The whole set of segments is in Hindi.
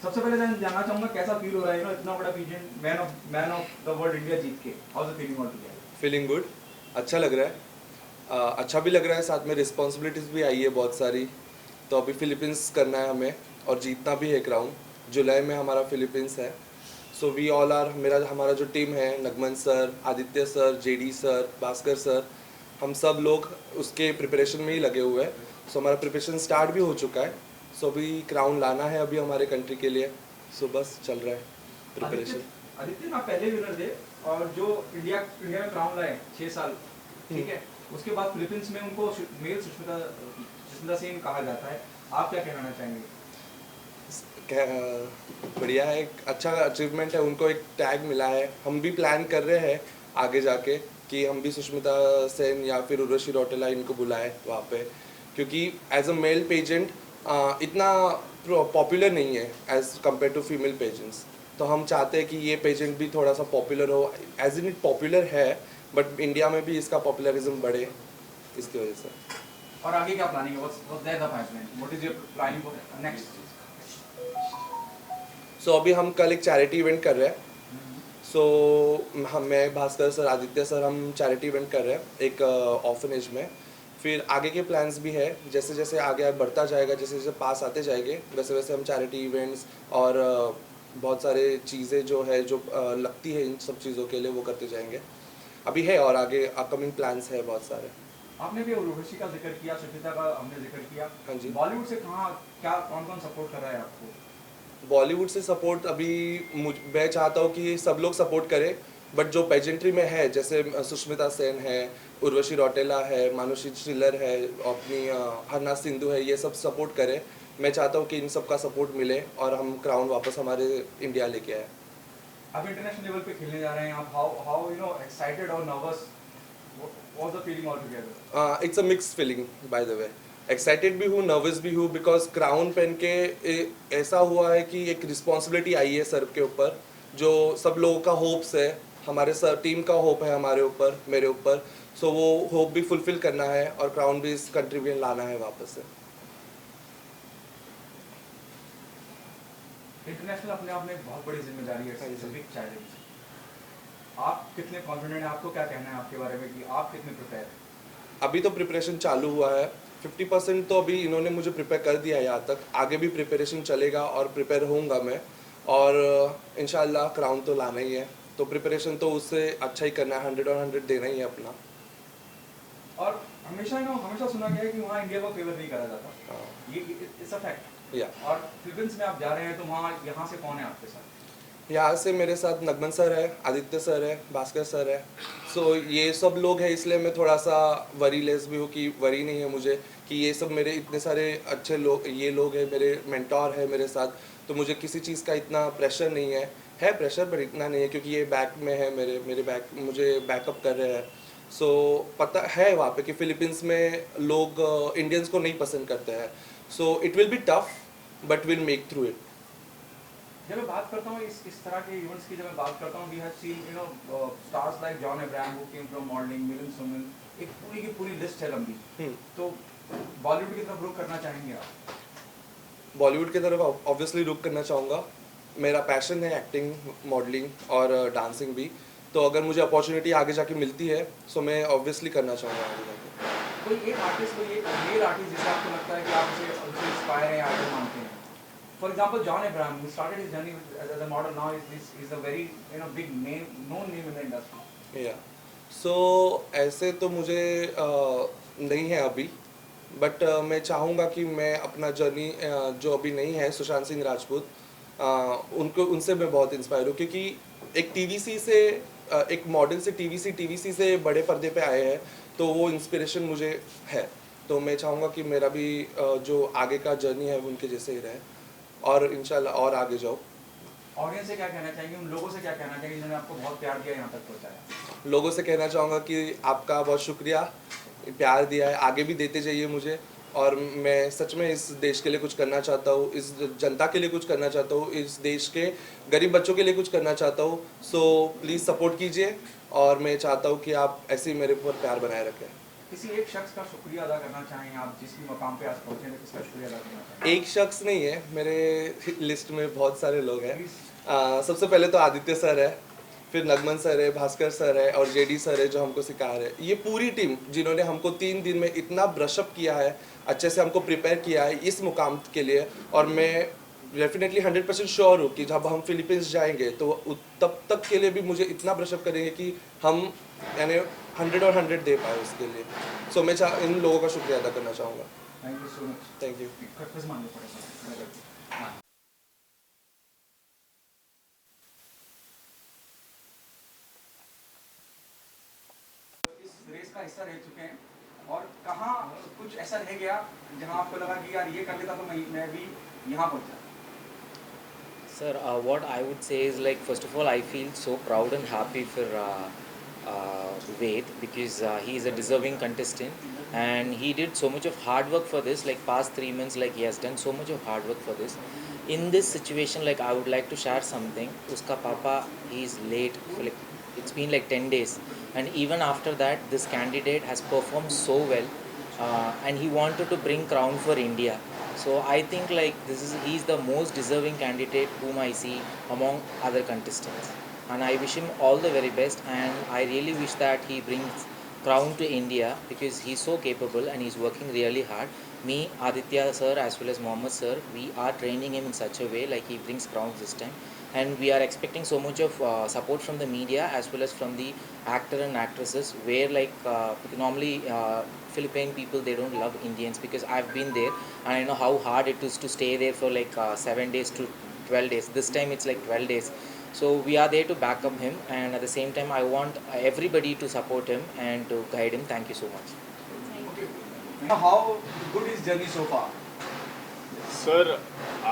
सबसे पहले मैं जानना चाहूंगा कैसा फील हो रहा है इतना बड़ा pageant man of the world India जीत के, how is feeling all together? Feeling good, अच्छा लग रहा है। अच्छा भी लग रहा है, साथ में रिस्पॉन्सिबिलिटीज़ भी आई है बहुत सारी। तो अभी फिलीपींस करना है हमें और जीतना भी है क्राउन। जुलाई में हमारा फिलीपींस है। सो वी ऑल आर, हमारा जो टीम है, Nagman sir, Aditya sir, JD sir, Bhaskar sir, हम सब लोग उसके प्रिपरेशन में ही लगे हुए हैं। सो हमारा प्रिपरेशन स्टार्ट भी हो चुका है। सो अभी क्राउन लाना है अभी हमारे कंट्री के लिए। सो बस चल रहा है प्रिपरेशन। आदित्य ना पहले विनर थे और जो इंडिया इंडिया में क्राउन लाए 6 साल, ठीक है, उसके बाद फिलीपींस में उनको मेल सुष्मिता सुष्मिता सेन कहा जाता है। आप क्या कहना चाहेंगे? बढ़िया है, एक अच्छा अचीवमेंट है, उनको एक टैग मिला है। हम भी प्लान कर रहे हैं आगे जाके कि हम भी सुष्मिता सेन या फिर उर्वशी रौटेला इनको बुलाए वहाँ पे, क्योंकि एज अ मेल पेजेंट इतना पॉपुलर नहीं है as compare to female pageants. तो हम चाहते हैं कि ये पेजेंट भी थोड़ा सा पॉपुलर हो, एज इन इट पॉपुलर है, बट इंडिया में भी इसका पॉपुलरिज्म बढ़े, इसकी वजह से। और आगे क्या प्लानिंग है? What's there the pipeline? What is your planning for next? So अभी हम कल एक चैरिटी इवेंट कर रहे हैं। सो मैं, भास्कर सर, आदित्य सर, हम चैरिटी इवेंट कर रहे हैं एक ऑर्फनेज में। फिर आगे के प्लान्स भी है, जैसे जैसे आगे बढ़ता जाएगा, जैसे जैसे पास आते जाएंगे, वैसे वैसे हम चैरिटी इवेंट्स और बहुत सारे चीज़ें जो है जो लगती है इन सब चीज़ों के लिए वो करते जाएंगे। अभी है और आगे अपकमिंग प्लान्स है बहुत सारे। आपने भी उर्वशी का जिक्र किया, सुष्मिता का हमने जिक्र किया। हाँ जी। बॉलीवुड से कहाँ क्या कौन कौन सपोर्ट कर रहा है आपको? बॉलीवुड से सपोर्ट अभी मैं चाहता हूँ कि सब लोग सपोर्ट करें, बट जो पेजेंट्री में है, जैसे सुष्मिता सेन है, उर्वशी रौटेला है, मानुषी चिल्लर है, अपनी हरना सिंधु है, ये सब सपोर्ट करें। मैं चाहता हूँ कि इन सब का सपोर्ट मिले और हम क्राउन वापस हमारे इंडिया लेके आए। आप इंटरनेशनल लेवल पे खेलने जा रहे हैं, आप हाउ हाउ एक्साइटेड और nervous, what's the feeling all together? It's a mix feeling by the way. Excited भी हूँ, नर्वस भी हूँ, बिकॉज क्राउन पहन के ऐसा हुआ है कि एक रिस्पॉन्सिबिलिटी आई है सर के ऊपर, जो सब लोगों का होप्स है, हमारे सर टीम का होप है हमारे ऊपर, मेरे ऊपर। सो वो होप भी फुलफिल करना है और क्राउन भी इस कंट्री में लाना है वापस से। इंटरनेशनल अपने आप में एक बहुत बड़ी जिम्मेदारी है, इट्स अ बिग चैलेंज। आप कितने कॉन्फिडेंट हैं? आपको क्या कहना है आपके बारे में कि आप कितने प्रिपेयर हैं? अभी तो प्रिपरेशन चालू हुआ है, 50% तो अभी इन्होंने मुझे प्रिपेयर कर दिया है यहाँ तक। आगे भी प्रिपरेशन चलेगा और प्रिपेयर होऊंगा मैं, और इंशाल्लाह क्राउन तो लाना ही है। तो प्रिपरेशन तो उससे अच्छा ही करना है, 100 और 100 देना ही है अपना। और हमेशा हमेशा सुना गया है कि वहाँ इंडिया को फेवर नहीं करा जाता, ये इट्स अ फैक्ट। या और फिलीपींस में आप जा रहे हैं तो वहाँ यहाँ से कौन है आपके साथ? यहाँ से मेरे साथ नगमन सर है, आदित्य सर है, भास्कर सर है। सो ये सब लोग हैं, इसलिए मैं थोड़ा सा वरी लेस भी हूँ, कि वरी नहीं है मुझे कि ये सब मेरे इतने सारे अच्छे लोग, ये लोग हैं, मेरे मेंटोर है मेरे साथ। तो मुझे किसी चीज़ का इतना प्रेशर नहीं है प्रेशर, बट इतना नहीं है, क्योंकि ये बैक में है, मेरे बैक, मुझे बैकअप कर रहे हैं। सो पता है वहाँ पे कि फिलीपींस में लोग इंडियंस को नहीं पसंद करते हैं। So it will be tough, but will make through it. जब मैं बात करता हूँ इस तरह के इवेंट्स की, जब मैं बात करता हूँ, we have seen stars like John Abraham who came from modelling, Milind Soman, एक पूरी की पूरी लिस्ट है लंबी। तो बॉलीवुड की तरफ रुख करना चाहेंगे आप? बॉलीवुड की तरफ ऑब्वियसली रुक करना चाहूँगा। मेरा पैशन है एक्टिंग, मॉडलिंग और डांसिंग भी। तो अगर मुझे अपॉर्चुनिटी आगे जाके मिलती है, सो मैं ऑब्वियसली करना चाहूँगा आगे जाके। कोई एक आर्टिस्ट, कोई एक मेल आर्टिस्ट जिससे आपको लगता है कि आप उसे इंस्पायर हैं, आइडल मानते हैं? For example, John Abraham, who started his journey as a model, now is a very big name, known name in the industry. या सो ऐसे तो मुझे नहीं है अभी, बट मैं चाहूँगा कि मैं अपना जर्नी जो अभी नहीं है, सुशांत सिंह राजपूत, उनसे मैं बहुत इंस्पायर हूँ, क्योंकि एक टीवीसी से एक मॉडल से टीवीसी से बड़े पर्दे पे आए हैं। तो वो इंस्पिरेशन मुझे है। तो मैं चाहूँगा कि मेरा भी जो आगे का जर्नी है उनके जैसे ही रहे, और इंशाल्लाह और आगे जाओ। ऑडियंस से क्या कहना चाहेंगे, उन लोगों से क्या कहना चाहेंगे जिन्होंने आपको बहुत प्यार दिया, यहाँ तक पहुँचाया? लोगों से कहना चाहूँगा कि आपका बहुत शुक्रिया, प्यार दिया है, आगे भी देते जाइए मुझे। और मैं सच में इस देश के लिए कुछ करना चाहता हूँ, इस जनता के लिए कुछ करना चाहता हूँ, इस देश के गरीब बच्चों के लिए कुछ करना चाहता हूँ। सो प्लीज़ सपोर्ट कीजिए, और मैं चाहता हूँ कि आप ऐसे ही मेरे ऊपर प्यार बनाए रखें। किसी एक शख्स का शुक्रिया अदा करना चाहें आप, जिस भी मकाम पे आज पहुंचे हैं, किसका शुक्रिया अदा करना चाहें? एक शख्स नहीं है, मेरे लिस्ट में बहुत सारे लोग हैं। Please. सबसे पहले तो आदित्य सर है, फिर नगमन सर है, भास्कर सर है और जेडी सर है जो हमको सिखा रहे हैं। ये पूरी टीम जिन्होंने हमको 3 दिन में इतना ब्रशअप किया है, अच्छे से हमको प्रिपेयर किया है इस मुकाम के लिए। और मैं डेफिनेटली 100% श्योर हूँ कि जब हम फिलीपींस जाएंगे तो वो तब तक के लिए भी मुझे इतना ब्रशअप करेंगे कि हम यानी 100 और 100 दे पाए उसके लिए। सो मैं इन लोगों का शुक्रिया अदा करना चाहूँगा। Thank you so much. Thank you. खटखस मानना पड़ेगा। हाँ। इस रेस का हिस्सा रह चुके हैं और कहाँ कुछ ऐसा रह गया जहाँ आपको लगा कि यार ये कर लेता तो मैं भी यहाँ पहुँचा? Sir, what I would say is like first of all, I feel so proud and happy for Ved because he is a deserving contestant and he did so much of hard work for this. Like past 3 months, like he has done so much of hard work for this. In this situation, like I would like to share something. Uska papa, he is late. For like it's been like 10 days, and even after that, this candidate has performed so well, and he wanted to bring crown for India. So I think like he's the most deserving candidate whom I see among other contestants, and I wish him all the very best. And I really wish that he brings crown to India because he's so capable and he's working really hard. Me, Aditya sir, as well as Mohammed sir, we are training him in such a way like he brings crowns this time, and we are expecting so much of support from the media as well as from the actor and actresses. Where like normally. Philippine people, they don't love Indians because I've been there and I know how hard it is to stay there for like 7 days to 12 days. This time it's like 12 days. So we are there to back up him, and at the same time I want everybody to support him and to guide him. Thank you so much. Okay. How good is journey so far? Sir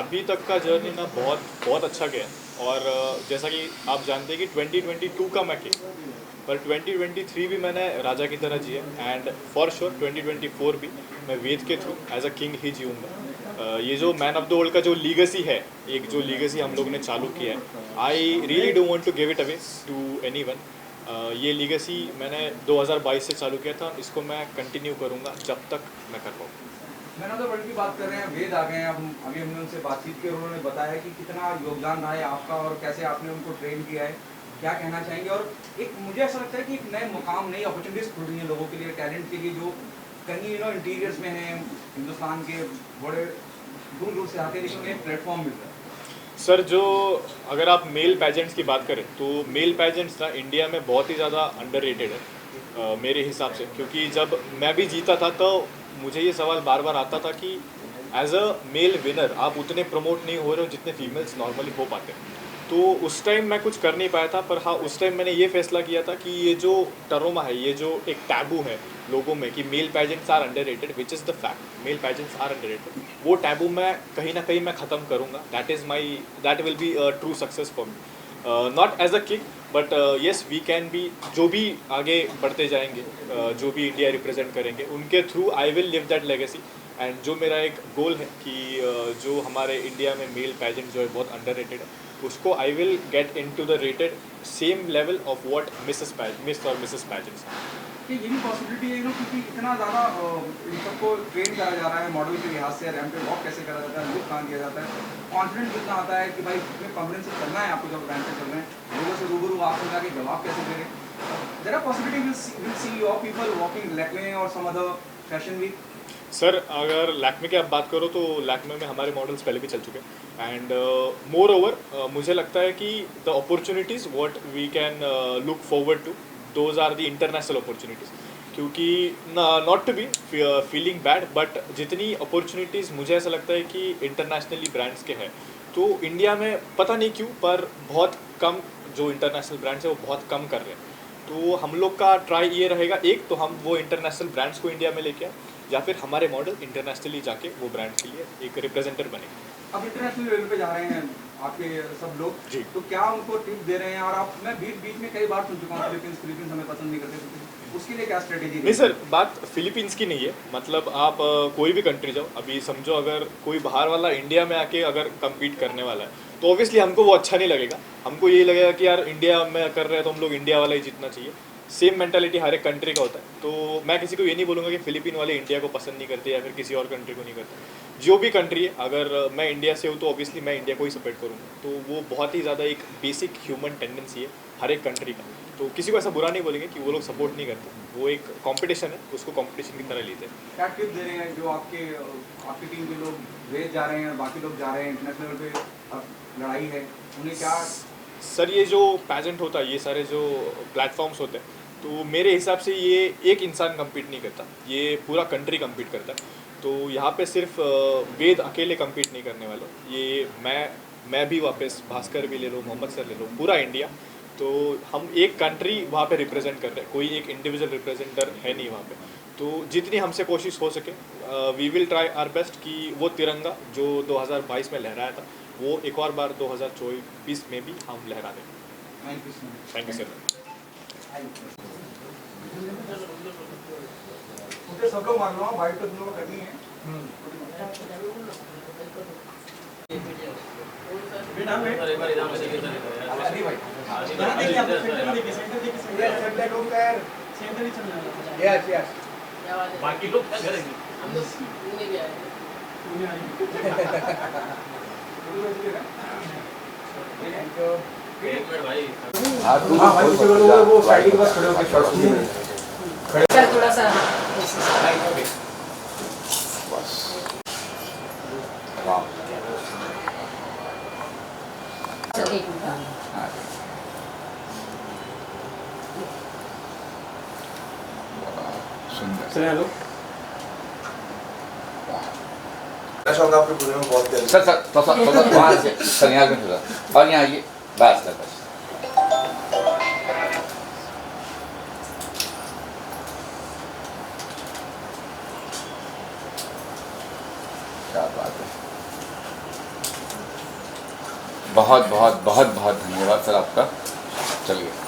अभी तक का जर्नी ना बहुत बहुत अच्छा गया और जैसा कि आप जानते हैं कि 2022 का मैं किंग, पर 2023 भी मैंने राजा की तरह जिए एंड फॉर श्योर 2024 भी मैं वेद के थ्रू एज अ किंग ही जीऊँगा। ये जो मैन ऑफ द वर्ल्ड का जो लीगेसी है, एक जो लीगेसी हम लोग ने चालू किया है, I really don't want to give it away to anyone. ये लीगेसी मैंने 2022 से चालू किया था, इसको मैं कंटिन्यू करूँगा जब तक मैं कर पाऊँ। मैन ऑफ द वर्ल्ड की बात कर रहे हैं, वेद आ गए हैं। अब अभी हमने उनसे बातचीत की और उन्होंने बताया कि कितना योगदान रहा है आपका और कैसे आपने उनको ट्रेन किया है। क्या कहना चाहेंगे? और एक मुझे ऐसा लगता है कि एक नए मुकाम, नई अपॉर्चुनिटीज खुल रही हैं लोगों के लिए, टैलेंट के लिए, जो कहीं इंटीरियर्स में हैं हिंदुस्तान के, बड़े दूर दूर से आते हैं, लेकिन उन्हें प्लेटफॉर्म मिल रहा है। सर जो अगर आप मेल पैजेंट्स की बात करें तो मेल पैजेंट्स ना इंडिया में बहुत ही ज़्यादा अंडररेटेड है मेरे हिसाब से, क्योंकि जब मैं भी जीता था तो मुझे ये सवाल बार बार आता था कि एज अ मेल विनर आप उतने प्रमोट नहीं हो रहे हो जितने फीमेल्स नॉर्मली हो पाते हैं। तो उस टाइम मैं कुछ कर नहीं पाया था, पर हाँ उस टाइम मैंने ये फैसला किया था कि ये जो टर्म है, ये जो एक टैबू है लोगों में कि male pageants are underrated, which is the fact, male pageants are underrated, वो टैबू मैं कहीं ना कहीं मैं ख़त्म करूँगा। That will be a true success for me, not as a king but yes we can be. जो भी आगे बढ़ते जाएंगे, जो भी इंडिया रिप्रेजेंट करेंगे, उनके through I will live that legacy. And जो मेरा एक गोल है कि जो हमारे इंडिया में मेल पैजेंट जो है बहुत अंडररेटेड है, उसको I will get into the rated same level of what miss और मिसेस पैजेंट्स। ये भी पॉसिबिलिटी है क्योंकि इतना ज़्यादा इन सबको ट्रेन करा जा रहा है, मॉडल के लिहाज से, रैंप पे वॉक कैसे करा जाता है, लुक कहाँ दिया जाता है, कॉन्फिडेंस कितना आता है कि भाई इतने कॉन्फिडेंस से चलना है आपको, जब रैंप पे चल रहे हैं लोगों से रूबरू आपको जाके जवाब कैसे दे रहे हैं। There are possibility will see your people walking Lakme और some other fashion week. Sir अगर लैक्मे की आप बात करो तो लैक्मे में हमारे मॉडल्स पहले भी चल चुके हैं एंड मोर ओवर मुझे लगता है कि the opportunities what we can look forward to, those are the international opportunities. क्योंकि not to be feeling bad, but जितनी अपॉर्चुनिटीज़ मुझे ऐसा लगता है कि इंटरनेशनली ब्रांड्स के हैं, तो इंडिया में पता नहीं क्यों पर बहुत कम जो इंटरनेशनल ब्रांड्स है वो बहुत कम कर रहे हैं। तो हम लोग का ट्राई ये रहेगा, एक तो हम वो इंटरनेशनल ब्रांड्स को इंडिया में लेके आए, या फिर हमारे मॉडल इंटरनेशनली जाके वो ब्रांड के लिए एक रिप्रेजेंटर बने। अब इंटरनेशनल लेवल पे जा रहे हैं आपके सब लोग जी, तो क्या उनको टिप दे रहे हैं? और आप, मैं बीच में कई बार सुन चुका हूँ फिलीपींस हमें पसंद नहीं करते, उसके लिए क्या स्ट्रेटेजी? नहीं सर, बात फिलीपींस की नहीं है, मतलब आप कोई भी कंट्री जाओ, अभी समझो अगर कोई बाहर वाला इंडिया में आके अगर कम्पीट करने वाला है तो ऑब्वियसली हमको वो अच्छा नहीं लगेगा। हमको यही लगेगा कि यार इंडिया में कर रहे हैं तो हम लोग इंडिया वाला ही जीतना चाहिए। सेम मेंटालिटी हर एक कंट्री का होता है। तो मैं किसी को ये नहीं बोलूँगा कि फिलीपीन वाले इंडिया को पसंद नहीं करते या फिर किसी और कंट्री को नहीं करते। जो भी कंट्री है, अगर मैं इंडिया से हूँ तो ऑब्वियसली मैं इंडिया को ही सपोर्ट करूँगा। तो वो बहुत ही ज़्यादा एक बेसिक ह्यूमन टेंडेंसी है हर एक कंट्री का। तो किसी को ऐसा बुरा नहीं बोलेंगे कि वो लोग सपोर्ट नहीं करते, वो एक कंपटीशन है, उसको कंपटीशन की तरह लेते हैं। क्या टिप दे रहे हैं जो आपकी टीम के लोग विदेश जा रहे हैं, बाकी लोग जा रहे हैं, इंटरनेशनल पे अब लड़ाई है, उन्हें क्या? सर ये जो पैजेंट होता है, ये सारे जो प्लेटफॉर्म्स होते हैं, तो मेरे हिसाब से ये एक इंसान कम्पीट नहीं करता, ये पूरा कंट्री कम्पीट करता है। तो यहाँ पे सिर्फ वेद अकेले कम्पीट नहीं करने वाले, ये मैं भी वापस भास्कर भी ले लो, मोहम्मद सर ले लो, पूरा इंडिया। तो हम एक कंट्री वहाँ पे रिप्रेजेंट कर रहे हैं, कोई एक इंडिविजुअल रिप्रेजेंटर है नहीं वहाँ पे। तो जितनी हमसे कोशिश हो सके we will try our best कि वो तिरंगा जो 2022 में लहराया था वो एक और बार 2024 में भी हम लहरा दें। Thank you so much. Thank you sir. उसे सब लोग मान लो, बाइट तो तुम लोग करनी है। अली भाई यस यस बाकी लोग क्या करेंगे? हम लोग पुणे भी आए एक मिनट भाई। हाँ भाई किसी को वो साइड के पास खड़े होकर सर थोड़ा सा चल एक मिनट हेलो शौक आपके पुणे में बहुत है। सर वहाँ से सर यहाँ में थोड़ा और यहाँ ये बस सर बस। क्या बात है, बहुत बहुत बहुत बहुत धन्यवाद सर आपका। चलिए।